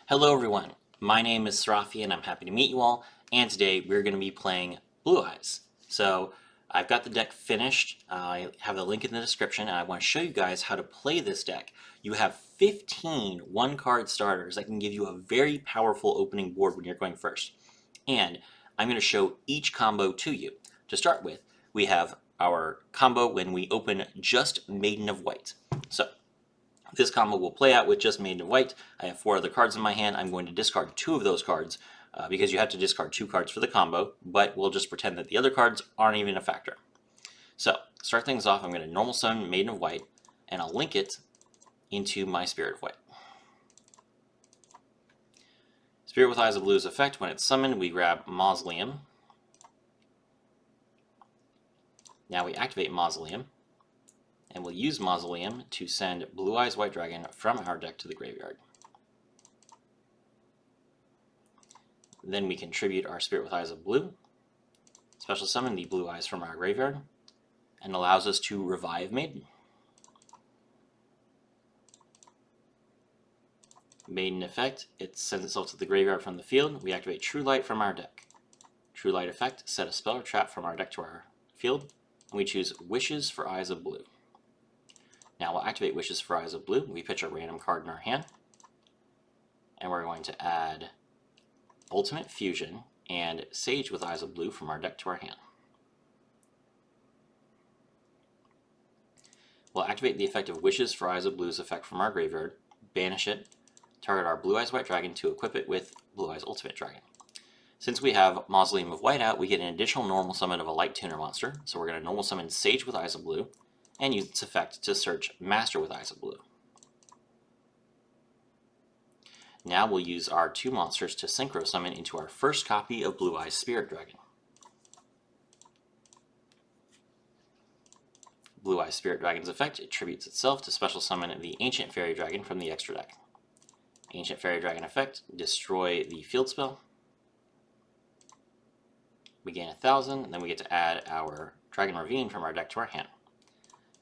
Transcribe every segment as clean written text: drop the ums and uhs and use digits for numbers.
Hello everyone, my name is Sarafi and I'm happy to meet you all, and today we're going to be playing Blue Eyes. So I've got the deck finished, I have the link in the description, and I want to show you guys how to play this deck. You have 15 one-card starters that can give you a very powerful opening board when you're going first. And I'm going to show each combo to you. To start with, we have our combo when we open just Maiden of White. So this combo will play out with just Maiden of White. I have 4 other cards in my hand. I'm going to discard 2 of those cards because you have to discard 2 cards for the combo, but we'll just pretend that the other cards aren't even a factor. So, start things off, I'm going to normal summon Maiden of White, and I'll link it into my Spirit of White. Spirit with Eyes of Blue's effect, when it's summoned, we grab Mausoleum. Now we activate Mausoleum, and we'll use Mausoleum to send Blue Eyes White Dragon from our deck to the graveyard. Then we contribute our Spirit with Eyes of Blue, special summon the Blue Eyes from our graveyard, and allows us to revive Maiden. Maiden effect, it sends itself to the graveyard from the field. We activate True Light from our deck. True Light effect, set a spell or trap from our deck to our field, and we choose Wishes for Eyes of Blue. Now we'll activate Wishes for Eyes of Blue. We pitch a random card in our hand, and we're going to add Ultimate Fusion and Sage with Eyes of Blue from our deck to our hand. We'll activate the effect of Wishes for Eyes of Blue's effect from our graveyard, banish it, target our Blue Eyes White Dragon to equip it with Blue Eyes Ultimate Dragon. Since we have Mausoleum of White out, we get an additional normal summon of a light tuner monster, so we're going to normal summon Sage with Eyes of Blue, and use its effect to search Master with Eyes of Blue. Now we'll use our 2 monsters to synchro summon into our first copy of Blue Eyes Spirit Dragon. Blue Eyes Spirit Dragon's effect attributes itself to special summon the Ancient Fairy Dragon from the extra deck. Ancient Fairy Dragon effect, destroy the field spell. We gain 1,000, and then we get to add our Dragon Ravine from our deck to our hand.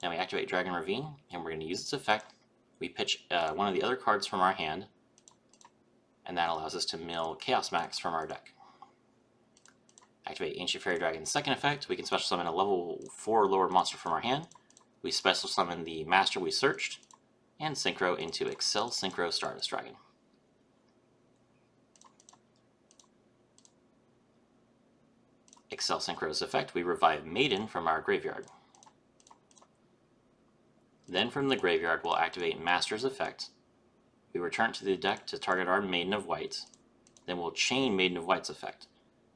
Now we activate Dragon Ravine, and we're going to use its effect. We pitch one of the other cards from our hand, and that allows us to mill Chaos Max from our deck. Activate Ancient Fairy Dragon's second effect. We can special summon a level 4 lower monster from our hand. We special summon the Master we searched, and synchro into Excel Synchro Stardust Dragon. Excel Synchro's effect, we revive Maiden from our graveyard. Then from the graveyard, we'll activate Master's effect. We return to the deck to target our Maiden of White. Then we'll chain Maiden of White's effect.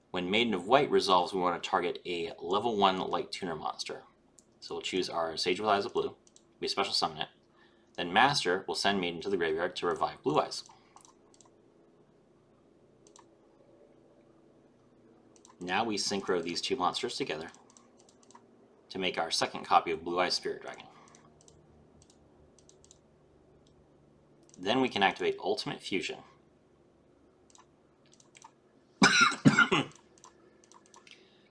When Maiden of White resolves, we want to target a level 1 light tuner monster. So we'll choose our Sage with Eyes of Blue. We special summon it. Then Master will send Maiden to the graveyard to revive Blue Eyes. Now we synchro these 2 monsters together to make our second copy of Blue Eyes Spirit Dragon. Then we can activate Ultimate Fusion.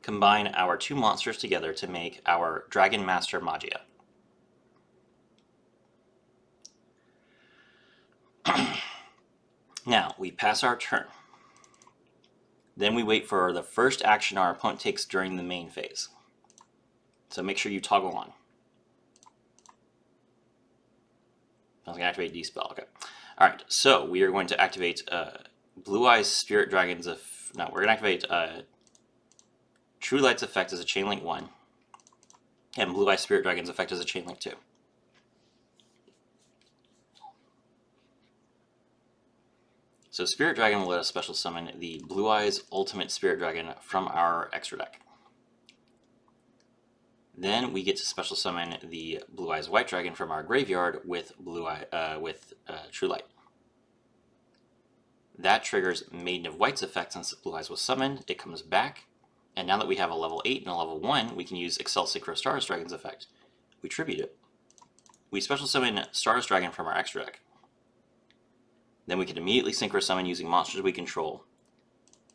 Combine our 2 monsters together to make our Dragon Master Magia. Now, we pass our turn. Then we wait for the first action our opponent takes during the main phase. So make sure you toggle on. I was going to activate D-Spell, okay. Alright, so we are going to activate Blue Eyes Spirit Dragon's we're going to activate True Light's effect as a Chain Link 1, and Blue Eyes Spirit Dragon's effect as a Chain Link 2. So Spirit Dragon will let us special summon the Blue Eyes Ultimate Spirit Dragon from our extra deck. Then we get to special summon the Blue Eyes White Dragon from our graveyard with True Light. That triggers Maiden of White's effect since Blue Eyes was summoned. It comes back, and now that we have a level 8 and a level 1, we can use Excel Synchro Stardust Dragon's effect. We tribute it. We special summon Stardust Dragon from our extra deck. Then we can immediately synchro summon using monsters we control,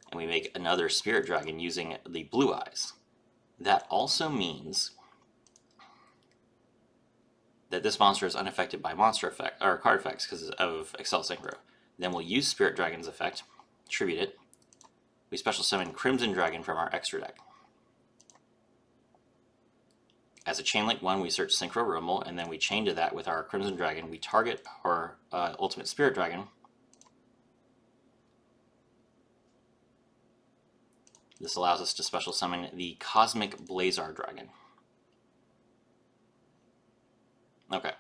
and we make another Spirit Dragon using the Blue Eyes. That also means that this monster is unaffected by monster effect or card effects because of Excel Synchro. Then we'll use Spirit Dragon's effect, tribute it. We special summon Crimson Dragon from our extra deck. As a chain link 1, we search Synchro Rumble, and then we chain to that with our Crimson Dragon. We target our Ultimate Spirit Dragon. This allows us to special summon the Cosmic Blazar Dragon. Okay,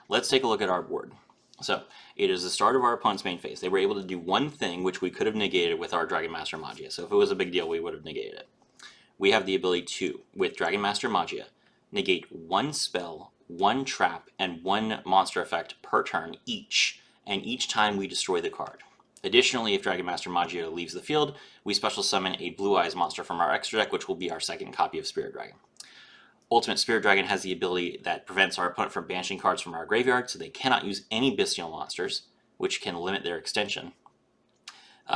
let's take a look at our board. So, it is the start of our opponent's main phase. They were able to do one thing which we could have negated with our Dragon Master Magia. So if it was a big deal, we would have negated it. We have the ability to, with Dragon Master Magia, negate one spell, one trap, and one monster effect per turn each, and each time we destroy the card. Additionally, if Dragon Master Magia leaves the field, we special summon a Blue Eyes monster from our extra deck, which will be our second copy of Spirit Dragon. Ultimate Spirit Dragon has the ability that prevents our opponent from banishing cards from our graveyard, so they cannot use any bestial monsters, which can limit their extension.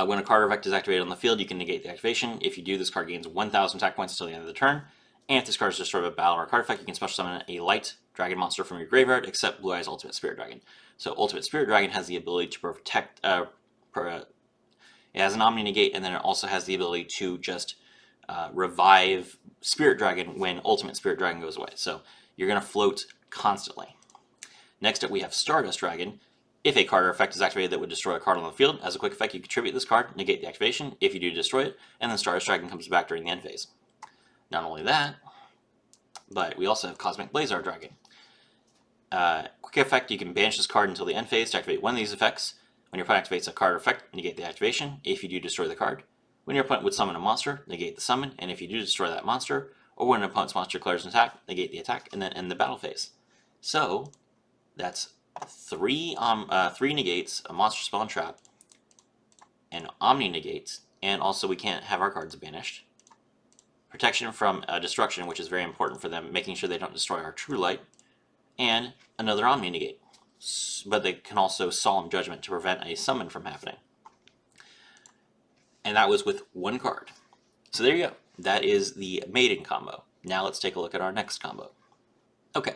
When a card effect is activated on the field, you can negate the activation. If you do, this card gains 1,000 attack points until the end of the turn. And if this card is destroyed by battle or a card effect, you can special summon a light dragon monster from your graveyard, except Blue Eyes Ultimate Spirit Dragon. So Ultimate Spirit Dragon has the ability to protect... it has an Omni Negate, and then it also has the ability to just revive Spirit Dragon when Ultimate Spirit Dragon goes away. So you're going to float constantly. Next up, we have Stardust Dragon. If a card or effect is activated that would destroy a card on the field, as a quick effect, you contribute this card, negate the activation. If you do, destroy it, and then Stardust Dragon comes back during the end phase. Not only that, but we also have Cosmic Blazar Dragon. Quick effect, you can banish this card until the end phase to activate one of these effects. When your opponent activates a card or effect, negate the activation. If you do, destroy the card. When your opponent would summon a monster, negate the summon, and if you do, destroy that monster. Or when an opponent's monster declares an attack, negate the attack, and then end the battle phase. So, that's three negates, a monster spawn trap, an Omni Negate, and also we can't have our cards banished. Protection from destruction, which is very important for them, making sure they don't destroy our True Light, and another Omni Negate. But they can also Solemn Judgment to prevent a summon from happening. And that was with one card. So there you go. That is the Maiden combo. Now let's take a look at our next combo. Okay.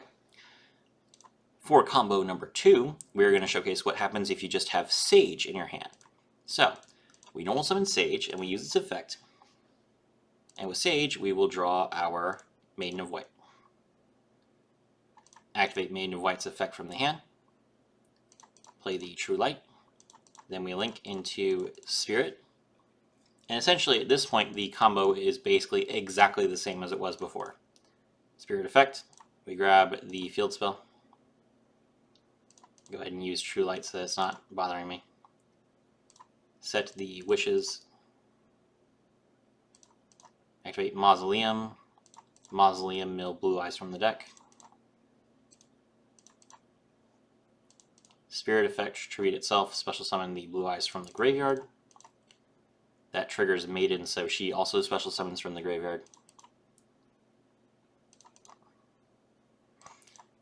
For combo number 2, we're going to showcase what happens if you just have Sage in your hand. So, we normal summon Sage, and we use its effect. And with Sage, we will draw our Maiden of White. Activate Maiden of White's effect from the hand. Play the True Light. Then we link into Spirit. And essentially, at this point, the combo is basically exactly the same as it was before. Spirit effect. We grab the field spell. Go ahead and use True Light so that it's not bothering me. Set the wishes. Activate Mausoleum. Mausoleum, mill Blue Eyes from the deck. Spirit effect, tribute itself, special summon the Blue Eyes from the graveyard. That triggers Maiden, so she also special summons from the graveyard.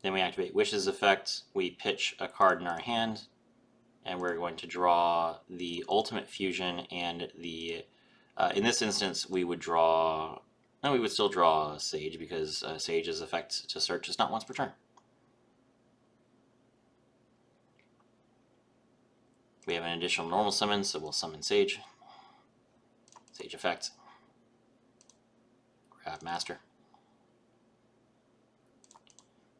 Then we activate Wishes effect, we pitch a card in our hand, and we're going to draw the Ultimate Fusion and the, in this instance, we would draw, no, we would still draw Sage because Sage's effect to search is not once per turn. We have an additional normal summon, so we'll summon Sage. Sage effect. Grab Master.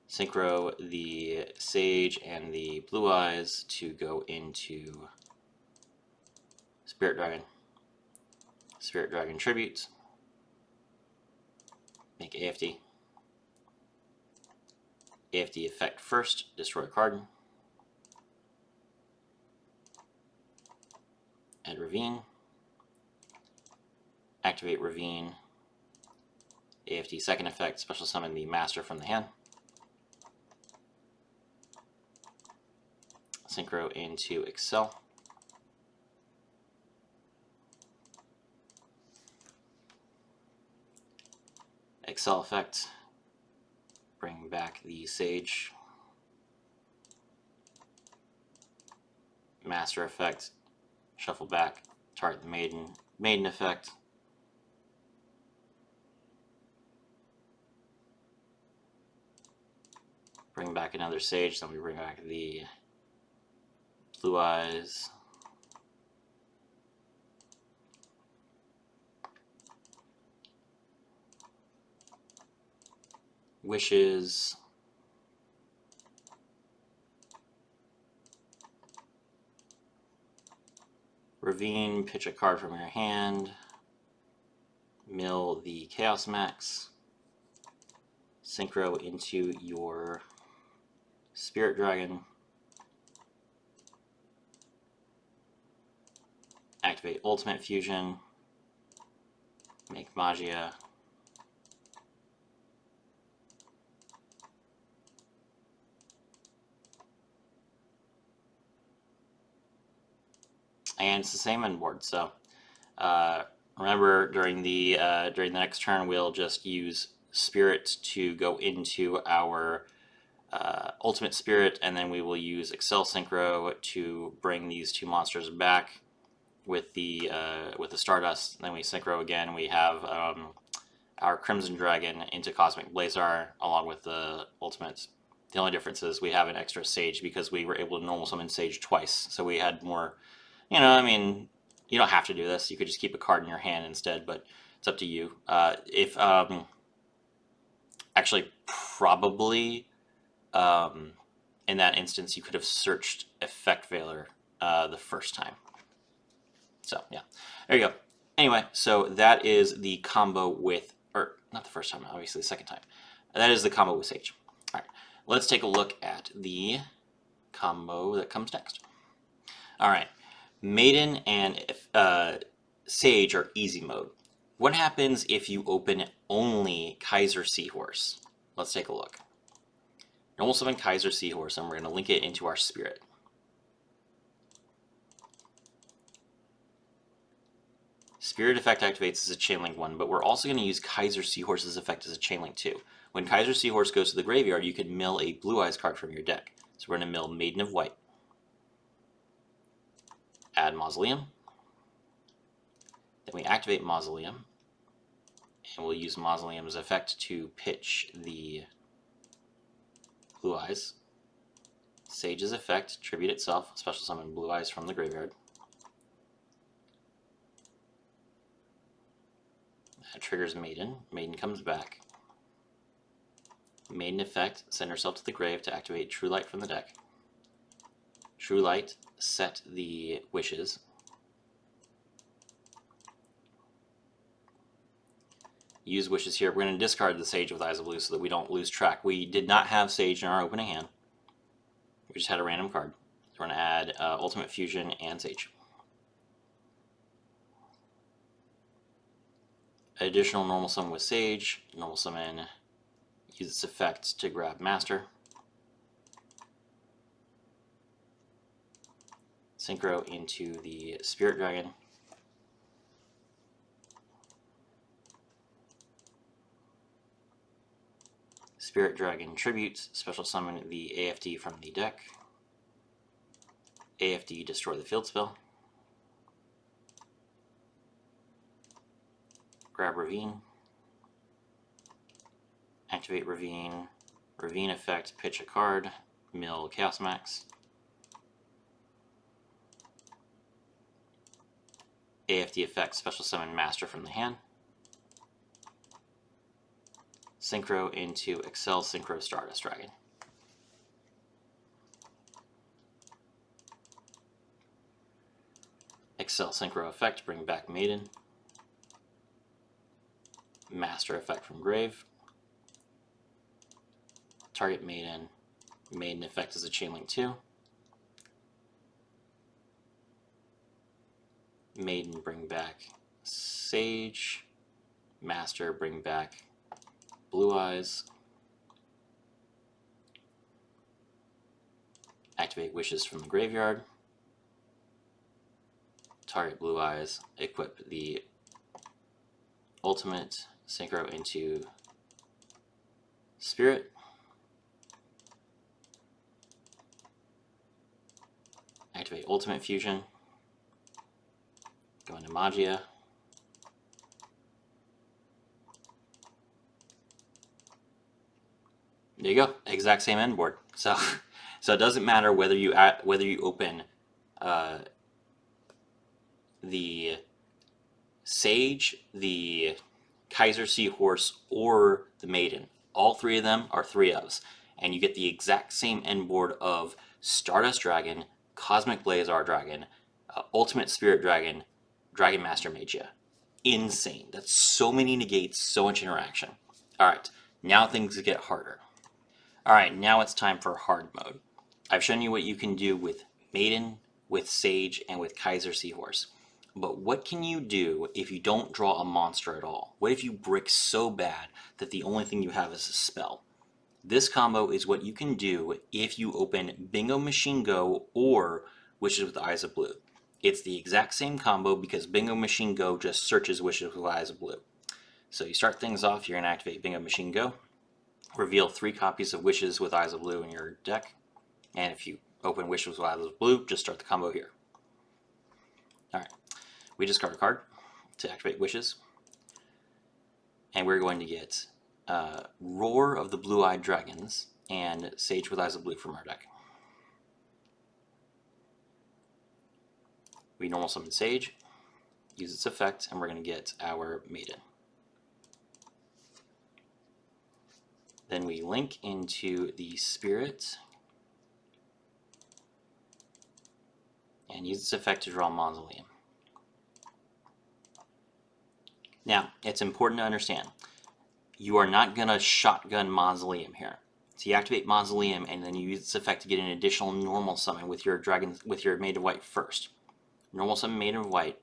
Synchro the Sage and the Blue Eyes to go into Spirit Dragon. Spirit Dragon Tribute. Make AFD. AFD effect first, destroy a card. Add Ravine. Activate Ravine. AFD second effect, special summon the Master from the hand. Synchro into Excel. Excel effect. Bring back the Sage. Master effect. Shuffle back. Target the Maiden. Maiden effect. Bring back another Sage, then we bring back the Blue Eyes. wishes. Ravine, pitch a card from your hand. Mill the Chaos Max. Synchro into your Spirit Dragon. Activate Ultimate Fusion. Make Magia. And it's the same Endboard. So remember, during the next turn, we'll just use Spirit to go into our Ultimate Spirit, and then we will use Excel Synchro to bring these two monsters back with the Stardust. Then we Synchro again. We have our Crimson Dragon into Cosmic Blazar along with the Ultimates. The only difference is we have an extra Sage because we were able to normal summon Sage twice, so we had more. You know, I mean, you don't have to do this. You could just keep a card in your hand instead, but it's up to you. If actually, probably in that instance, you could have searched Effect Veiler the first time. So yeah, there you go. Anyway, so that is the combo with, or not the first time, obviously the second time. That is the combo with Sage. All right, let's take a look at the combo that comes next. All right. Maiden and Sage are easy mode. What happens if you open only Kaiser Seahorse? Let's take a look. Normal summon Kaiser Seahorse, and we're going to link it into our Spirit. Spirit effect activates as a Chain Link 1, but we're also going to use Kaiser Seahorse's effect as a Chain Link 2. When Kaiser Seahorse goes to the graveyard, you can mill a Blue Eyes card from your deck. So we're going to mill Maiden of White. Add Mausoleum. Then we activate Mausoleum, and we'll use Mausoleum's effect to pitch the Blue Eyes. Sage's effect, tribute itself, special summon Blue Eyes from the graveyard. That triggers Maiden. Maiden comes back. Maiden effect, send herself to the grave to activate True Light from the deck. True Light, set the wishes. Use wishes here. We're going to discard the Sage with Eyes of Blue so that we don't lose track. We did not have Sage in our opening hand. We just had a random card. So we're going to add Ultimate Fusion and Sage. Additional normal summon with Sage. Normal summon, use its effect to grab Master. Synchro into the Spirit Dragon. Spirit Dragon tributes, special summon the AFD from the deck. AFD, destroy the field spell. Grab Ravine. Activate Ravine. Ravine effect, pitch a card. Mill Chaos Max. AFD effect, special summon Master from the hand. Synchro into Excel Synchro Stardust Dragon. Excel Synchro effect, bring back Maiden. Master effect from grave. Target Maiden. Maiden effect is a Chain Link 2. Maiden, bring back Sage. Master, bring back Blue Eyes. Activate Wishes from the graveyard. Target Blue Eyes. Equip the Ultimate. Synchro into Spirit. Activate Ultimate Fusion. Go into Magia. There you go, exact same end board. So it doesn't matter whether you open the Sage, the Kaiser Seahorse, or the Maiden. All three of them are 3-ofs, and you get the exact same end board of Stardust Dragon, Cosmic Blazar Dragon, Ultimate Spirit Dragon, Dragon Master Magia. Insane. That's so many negates, so much interaction. Alright, now things get harder. Alright, now it's time for hard mode. I've shown you what you can do with Maiden, with Sage, and with Kaiser Seahorse. But what can you do if you don't draw a monster at all? What if you brick so bad that the only thing you have is a spell? This combo is what you can do if you open Bingo Machine Go or Wishes with Eyes of Blue. It's the exact same combo because Bingo Machine Go just searches Wishes with Eyes of Blue. So you start things off, you're going to activate Bingo Machine Go, reveal 3 copies of Wishes with Eyes of Blue in your deck, and if you open Wishes with Eyes of Blue, just start the combo here. Alright, we discard a card to activate Wishes, and we're going to get Roar of the Blue-Eyed Dragons and Sage with Eyes of Blue from our deck. We normal summon Sage, use its effect, and we're going to get our Maiden. Then we link into the Spirit and use its effect to draw Mausoleum. Now, it's important to understand, you are not going to shotgun Mausoleum here. So you activate Mausoleum and then you use its effect to get an additional normal summon with your Maiden of White first. Normal summon Maiden of White,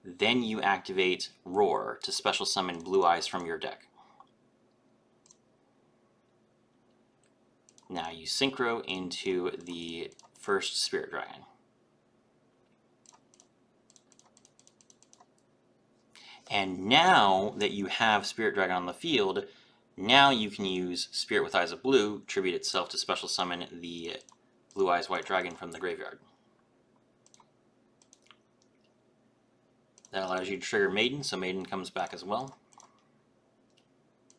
then you activate Roar to special summon Blue Eyes from your deck. Now you synchro into the first Spirit Dragon. And now that you have Spirit Dragon on the field, now you can use Spirit with Eyes of Blue, tribute itself to special summon the Blue Eyes White Dragon from the graveyard. That allows you to trigger Maiden, so Maiden comes back as well.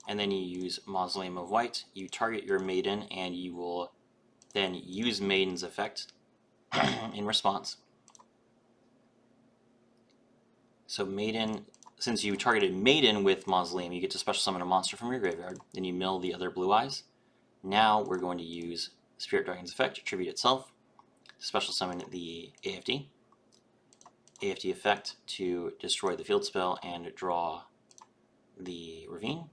And then you use Mausoleum of White, you target your Maiden, and you will then use Maiden's effect in response. So Maiden, since you targeted Maiden with Mausoleum, you get to special summon a monster from your graveyard, then you mill the other Blue Eyes. Now we're going to use Spirit Dragon's effect to tribute itself, special summon the AFD. AFD effect to destroy the field spell and draw the Ravine.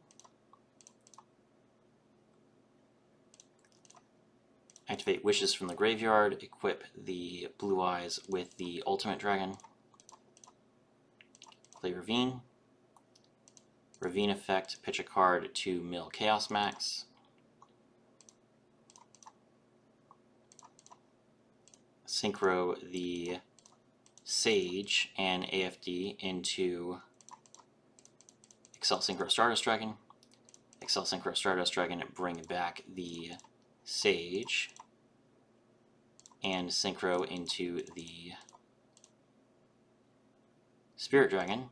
Activate Wishes from the graveyard, equip the Blue Eyes with the Ultimate Dragon. Play Ravine. Ravine effect, pitch a card to mill Chaos Max. Synchro the Sage and AFD into Excel Synchro Stardust Dragon. Excel Synchro Stardust Dragon, bring back the Sage and synchro into the Spirit Dragon.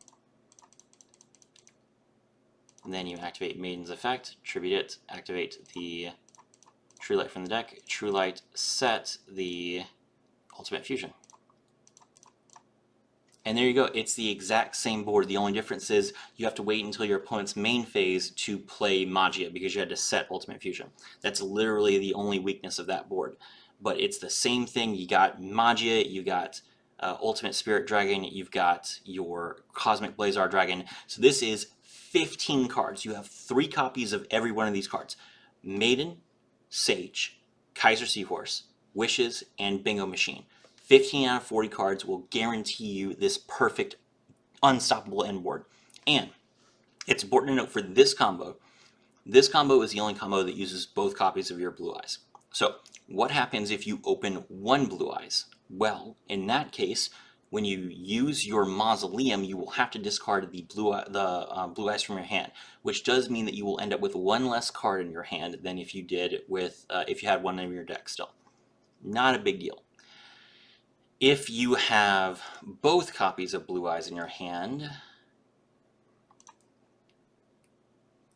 And then you activate Maiden's effect, tribute it, activate the True Light from the deck, True Light, set the Ultimate Fusion. And there you go, it's the exact same board. The only difference is you have to wait until your opponent's main phase to play Magia because you had to set Ultimate Fusion. That's literally the only weakness of that board. But it's the same thing. You got Magia, you got Ultimate Spirit Dragon, you've got your Cosmic Blazar Dragon. So this is 15 cards. You have 3 copies of every one of these cards. Maiden, Sage, Kaiser Seahorse, Wishes, and Bingo Machine. 15 out of 40 cards will guarantee you this perfect, unstoppable end board. And it's important to note for this combo is the only combo that uses both copies of your Blue Eyes. So what happens if you open 1 Blue Eyes? Well, in that case, when you use your Mausoleum, you will have to discard the Blue Eyes from your hand, which does mean that you will end up with 1 less card in your hand than if you did with if you had 1 in your deck still. Not a big deal. If you have both copies of Blue Eyes in your hand,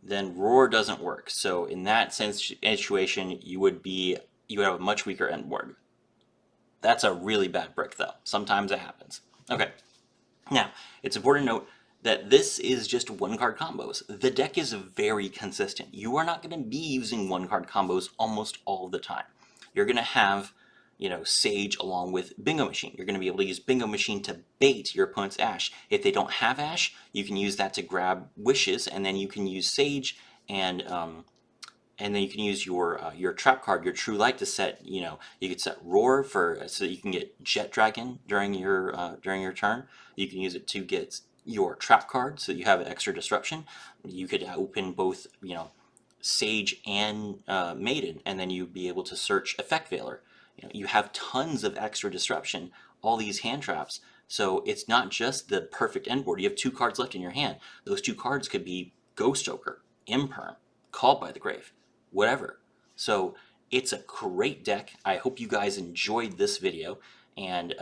then Roar doesn't work. So in that situation, you would have a much weaker end board. That's a really bad brick though. Sometimes it happens. Okay. Now, it's important to note that this is just one card combos. The deck is very consistent. You are not going to be using one card combos almost all the time. You're going to have, Sage along with Bingo Machine. You're going to be able to use Bingo Machine to bait your opponent's Ash. If they don't have Ash, you can use that to grab wishes, and then you can use Sage and then you can use your trap card, your True Light, to set. You could set Roar so that you can get Jet Dragon during your turn. You can use it to get your trap card so that you have extra disruption. You could open both, Sage and Maiden, and then you'd be able to search Effect Veiler. You have tons of extra disruption, all these hand traps. So it's not just the perfect Endboard. You have 2 cards left in your hand. Those 2 cards could be Ghost Ogre, Imperm, Called by the Grave, whatever. So it's a great deck. I hope you guys enjoyed this video. And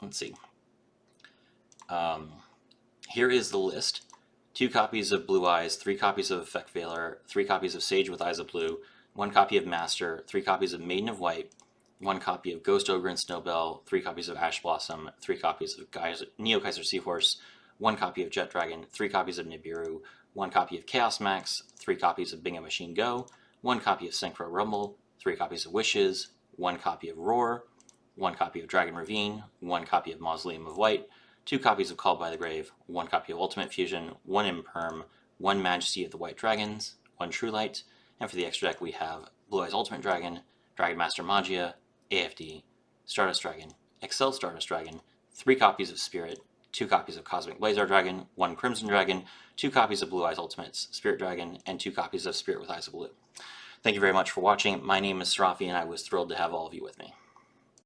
let's see. Here is the list. 2 copies of Blue Eyes, 3 copies of Effect Veiler, 3 copies of Sage with Eyes of Blue, 1 copy of Master, 3 copies of Maiden of White, 1 copy of Ghost Ogre and Snowbell, 3 copies of Ash Blossom, 3 copies of Neo Kaiser Seahorse, 1 copy of Jet Dragon, 3 copies of Nibiru, 1 copy of Chaos Max, 3 copies of Bingo Machine Go, 1 copy of Synchro Rumble, 3 copies of Wishes, 1 copy of Roar, 1 copy of Dragon Ravine, 1 copy of Mausoleum of White, 2 copies of Called by the Grave, 1 copy of Ultimate Fusion, 1 Imperm, 1 Majesty of the White Dragons, 1 True Light, and for the extra deck we have Blue Eyes Ultimate Dragon, Dragon Master Magia, AFD, Stardust Dragon, Excel Stardust Dragon, 3 copies of Spirit, 2 copies of Cosmic Blazar Dragon, 1 Crimson Dragon, 2 copies of Blue Eyes Ultimates, Spirit Dragon, and 2 copies of Spirit with Eyes of Blue. Thank you very much for watching. My name is Serafi, and I was thrilled to have all of you with me.